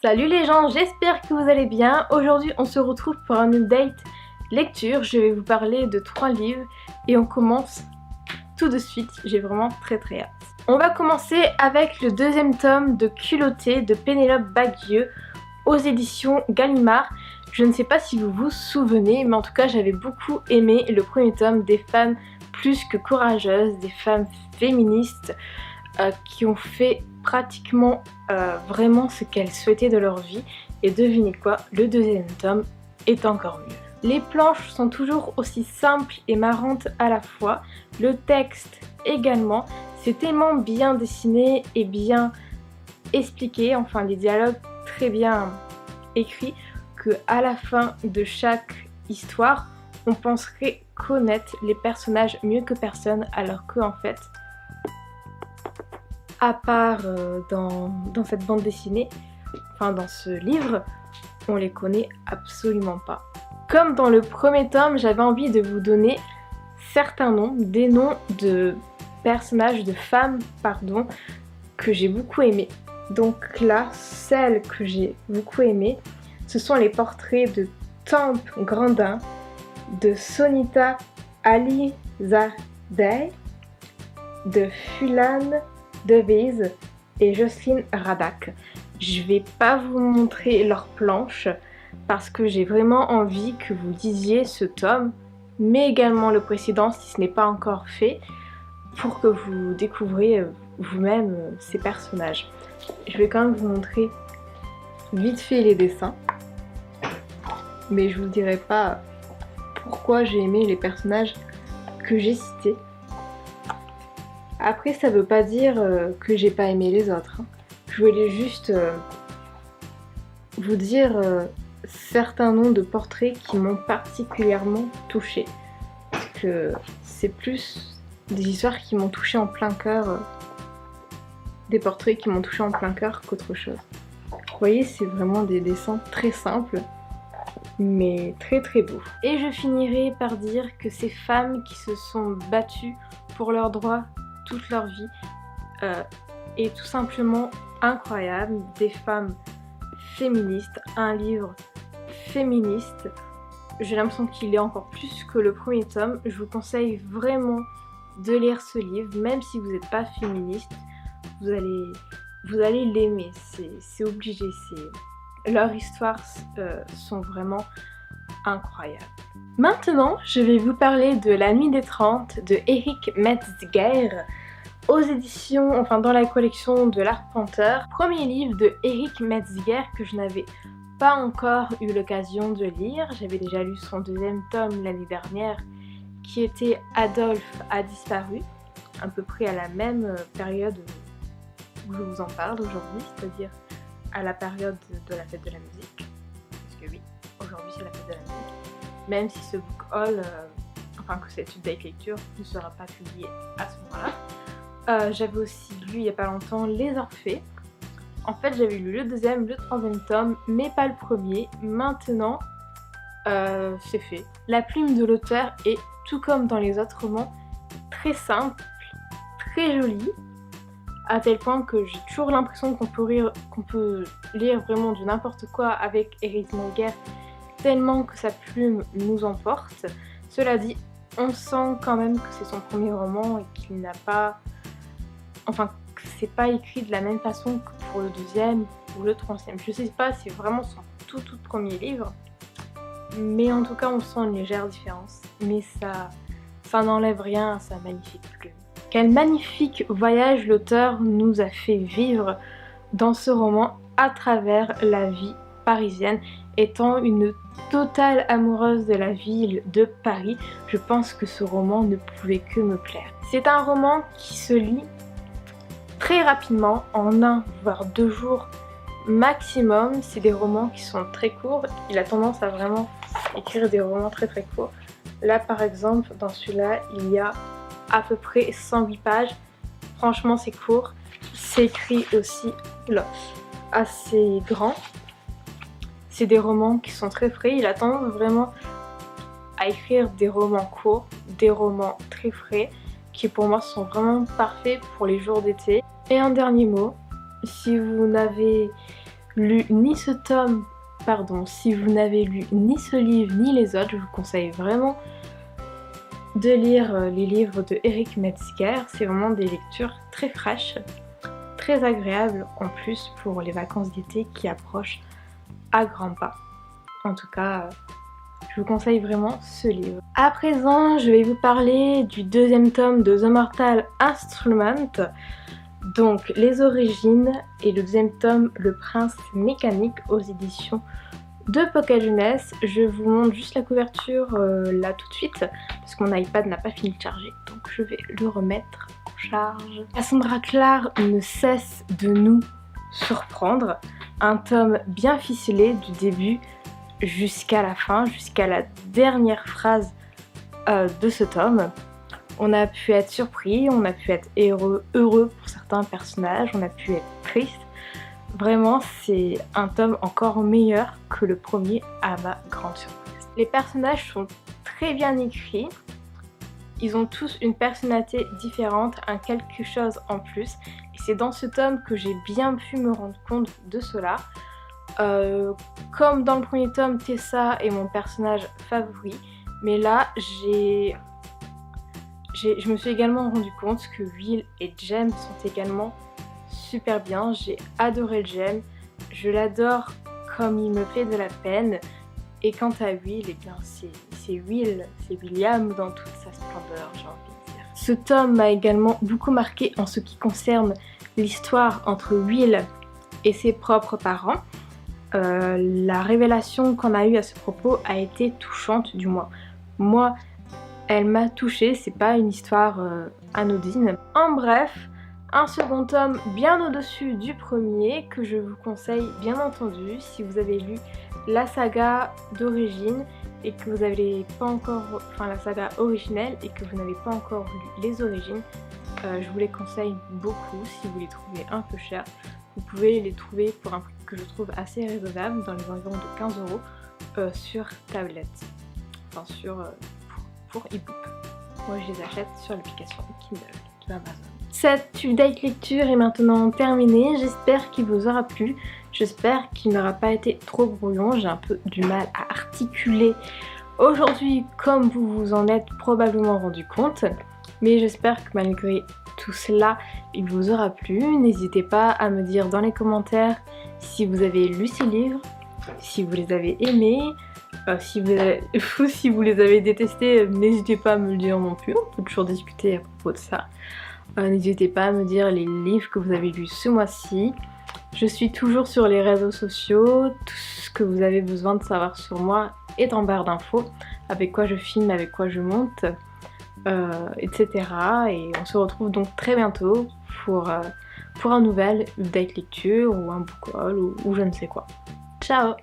Salut les gens, j'espère que vous allez bien. Aujourd'hui on se retrouve pour un update lecture. Je vais vous parler de 3 livres et on commence tout de suite. J'ai vraiment très hâte. On va commencer avec le deuxième tome de Culotté de Pénélope Bagieux aux éditions Gallimard. Je ne sais pas si vous vous souvenez, mais en tout cas j'avais beaucoup aimé le premier tome, des femmes plus que courageuses, des femmes féministes qui ont fait pratiquement vraiment ce qu'elles souhaitaient de leur vie. Et devinez quoi, le deuxième tome est encore mieux. Les planches sont toujours aussi simples et marrantes à la fois, le texte également, c'est tellement bien dessiné et bien expliqué, enfin les dialogues très bien écrits, que à la fin de chaque histoire, on penserait connaître les personnages mieux que personne, alors que en fait, à part dans cette bande dessinée, enfin dans ce livre, on les connaît absolument pas. Comme dans le premier tome, j'avais envie de vous donner certains noms, des noms de personnages, de femmes, pardon, que j'ai beaucoup aimés. Donc là, celles que j'ai beaucoup aimées, ce sont les portraits de Tempe Grandin, de Sonita Alizadeh, de Fulane Devise et Jocelyne Radak. Je vais pas vous montrer leurs planches parce que j'ai vraiment envie que vous lisiez ce tome, mais également le précédent si ce n'est pas encore fait, pour que vous découvriez vous-même ces personnages. Je vais quand même vous montrer vite fait les dessins, mais je vous dirai pas pourquoi j'ai aimé les personnages que j'ai cités. Après, ça veut pas dire que j'ai pas aimé les autres. Je voulais juste vous dire certains noms de portraits qui m'ont particulièrement touchée. Parce que c'est plus des histoires qui m'ont touchée en plein cœur, des portraits qui m'ont touchée en plein cœur qu'autre chose. Vous voyez, c'est vraiment des dessins très simples, mais très beaux. Et je finirai par dire que ces femmes qui se sont battues pour leurs droits toute leur vie est tout simplement incroyable. Des femmes féministes, un livre féministe. J'ai l'impression qu'il est encore plus que le premier tome. Je vous conseille vraiment de lire ce livre, même si vous n'êtes pas féministe, vous allez l'aimer, c'est obligé. Leurs histoires sont vraiment incroyables. Maintenant, je vais vous parler de La Nuit des 30 de Eric Metzger aux éditions, enfin dans la collection de l'Arpenteur. Premier livre de Eric Metzger que je n'avais pas encore eu l'occasion de lire. J'avais déjà lu son deuxième tome l'année dernière qui était Adolphe a disparu, à peu près à la même période où je vous en parle aujourd'hui, c'est-à-dire à la période de la fête de la musique. Parce que oui, aujourd'hui c'est la fête de la musique. Même si ce book haul, enfin que cette update lecture ne sera pas publiée à ce moment-là. J'avais aussi lu il n'y a pas longtemps Les Orphées. En fait j'avais lu le deuxième, le troisième tome, mais pas le premier. Maintenant c'est fait. La plume de l'auteur est, tout comme dans les autres romans, très simple, très jolie, à tel point que j'ai toujours l'impression qu'on peut lire vraiment du n'importe quoi avec Eric Metzger, tellement que sa plume nous emporte. Cela dit, on sent quand même que c'est son premier roman et qu'il n'a pas... Enfin, que c'est pas écrit de la même façon que pour le deuxième ou le troisième. Je sais pas, c'est vraiment son tout premier livre. Mais en tout cas, on sent une légère différence. Mais ça n'enlève rien à sa magnifique plume. Quel magnifique voyage l'auteur nous a fait vivre dans ce roman à travers la vie parisienne. Étant une totale amoureuse de la ville de Paris, je pense que ce roman ne pouvait que me plaire. C'est un roman qui se lit très rapidement, en 1 voire 2 jours maximum. C'est des romans qui sont très courts. Il a tendance à vraiment écrire des romans très courts. Là par exemple, dans celui-là, il y a à peu près 108 pages. Franchement c'est court. C'est écrit aussi là, assez grand. C'est des romans qui sont très frais. Il a tendance vraiment à écrire des romans courts, des romans très frais, qui pour moi sont vraiment parfaits pour les jours d'été. Et un dernier mot, si vous n'avez lu ni ce tome, pardon, si vous n'avez lu ni ce livre ni les autres, je vous conseille vraiment de lire les livres de Eric Metzger. C'est vraiment des lectures très fraîches, très agréables en plus pour les vacances d'été qui approchent à grands pas. En tout cas, je vous conseille vraiment ce livre. À présent, je vais vous parler du deuxième tome de The Mortal Instrument, donc les origines, et le deuxième tome, Le Prince Mécanique, aux éditions de Pocket Jeunesse. Je vous montre juste la couverture là tout de suite, parce que mon iPad n'a pas fini de charger, donc je vais le remettre en charge. Cassandra Clare ne cesse de nous surprendre. Un tome bien ficelé du début jusqu'à la fin, jusqu'à la dernière phrase de ce tome. On a pu être surpris, on a pu être heureux pour certains personnages, on a pu être triste. Vraiment, c'est un tome encore meilleur que le premier, à ma grande surprise. Les personnages sont très bien écrits, ils ont tous une personnalité différente, un quelque chose en plus. Et c'est dans ce tome que j'ai bien pu me rendre compte de cela. Comme dans le premier tome, Tessa est mon personnage favori, mais là je me suis également rendu compte que Will et Jem sont également super bien. J'ai adoré Jem, je l'adore comme il me fait de la peine. Et quant à Will, eh bien c'est William dans toute sa splendeur, j'ai envie de dire. Ce tome m'a également beaucoup marqué en ce qui concerne l'histoire entre Will et ses propres parents. La révélation qu'on a eue à ce propos a été touchante, du moins. Moi, elle m'a touchée, c'est pas une histoire anodine. En bref, un second tome bien au-dessus du premier que je vous conseille bien entendu si vous avez lu la saga d'origine et que vous n'avez pas encore, enfin la saga originelle et que vous n'avez pas encore lu les origines. Je vous les conseille beaucoup si vous les trouvez un peu chers. Vous pouvez les trouver pour un prix que je trouve assez raisonnable, dans les environs de 15 € sur tablette, enfin pour e-book. Moi je les achète sur l'application Kindle de Amazon. Cette update lecture est maintenant terminée, j'espère qu'il vous aura plu, j'espère qu'il n'aura pas été trop brouillon, j'ai un peu du mal à articuler aujourd'hui comme vous vous en êtes probablement rendu compte, mais j'espère que malgré tout cela, il vous aura plu. N'hésitez pas à me dire dans les commentaires si vous avez lu ces livres, si vous les avez aimés, si vous les avez détestés, n'hésitez pas à me le dire non plus, on peut toujours discuter à propos de ça. N'hésitez pas à me dire les livres que vous avez lus ce mois-ci. Je suis toujours sur les réseaux sociaux, tout ce que vous avez besoin de savoir sur moi est en barre d'infos, avec quoi je filme, avec quoi je monte, etc. Et on se retrouve donc très bientôt pour un nouvel update lecture ou un book haul ou je ne sais quoi. Ciao!